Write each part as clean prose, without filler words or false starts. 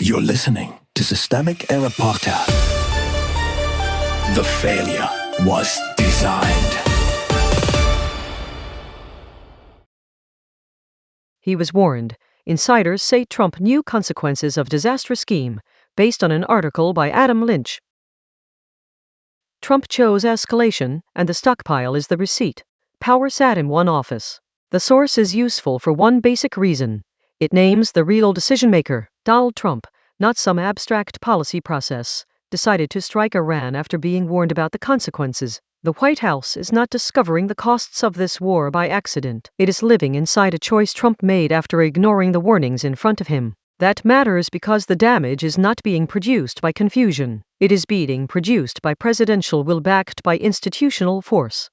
You're listening to Systemic Error Podcast. The failure was designed. He was warned. Insiders say Trump knew consequences of disastrous scheme, based on an article by Adam Lynch. Trump chose escalation, and the stockpile is the receipt. Power sat in one office. The source is useful for one basic reason. It names the real decision-maker. Donald Trump, not some abstract policy process, decided to strike Iran after being warned about the consequences. The White House is not discovering the costs of this war by accident. It is living inside a choice Trump made after ignoring the warnings in front of him. That matters because the damage is not being produced by confusion. It is being produced by presidential will backed by institutional force.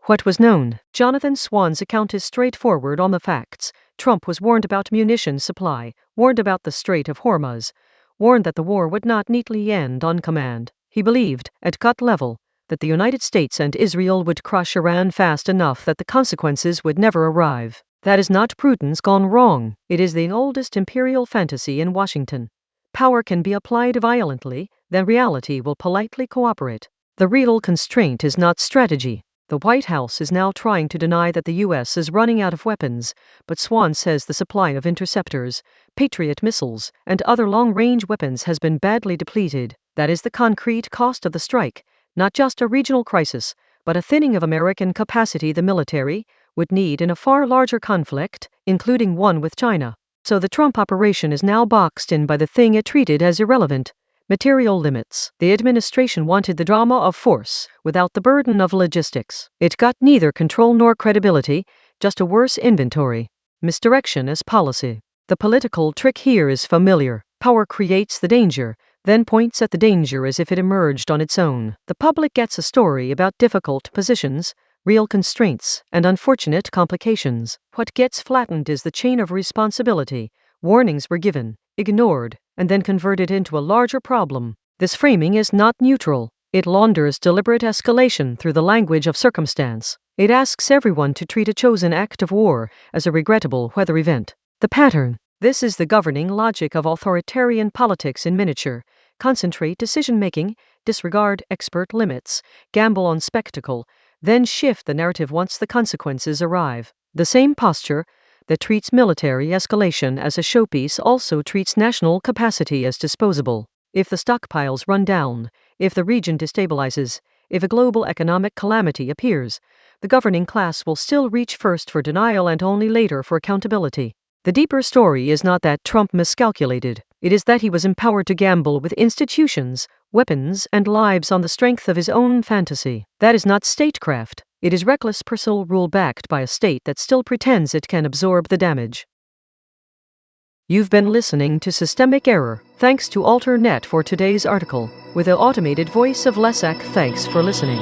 What was known? Jonathan Swan's account is straightforward on the facts. Trump was warned about munitions supply, warned about the Strait of Hormuz, warned that the war would not neatly end on command. He believed, at gut level, that the United States and Israel would crush Iran fast enough that the consequences would never arrive. That is not prudence gone wrong. It is the oldest imperial fantasy in Washington. Power can be applied violently, then reality will politely cooperate. The real constraint is not strategy. The White House is now trying to deny that the U.S. is running out of weapons, but Swan says the supply of interceptors, Patriot missiles, and other long-range weapons has been badly depleted. That is the concrete cost of the strike, not just a regional crisis, but a thinning of American capacity the military would need in a far larger conflict, including one with China. So the Trump operation is now boxed in by the thing it treated as irrelevant: material limits. The administration wanted the drama of force, without the burden of logistics. It got neither control nor credibility, just a worse inventory. Misdirection as policy. The political trick here is familiar. Power creates the danger, then points at the danger as if it emerged on its own. The public gets a story about difficult positions, real constraints, and unfortunate complications. What gets flattened is the chain of responsibility. Warnings were given, ignored, and then converted into a larger problem. This framing is not neutral. It launders deliberate escalation through the language of circumstance. It asks everyone to treat a chosen act of war as a regrettable weather event. The pattern. This is the governing logic of authoritarian politics in miniature. Concentrate decision-making, disregard expert limits, gamble on spectacle, then shift the narrative once the consequences arrive. The same posture that treats military escalation as a showpiece also treats national capacity as disposable. If the stockpiles run down, if the region destabilizes, if a global economic calamity appears, the governing class will still reach first for denial and only later for accountability. The deeper story is not that Trump miscalculated. It is that he was empowered to gamble with institutions, weapons, and lives on the strength of his own fantasy. That is not statecraft. It is reckless personal rule backed by a state that still pretends it can absorb the damage. You've been listening to Systemic Error. Thanks to AlterNet for today's article. With the automated voice of Lesak, thanks for listening.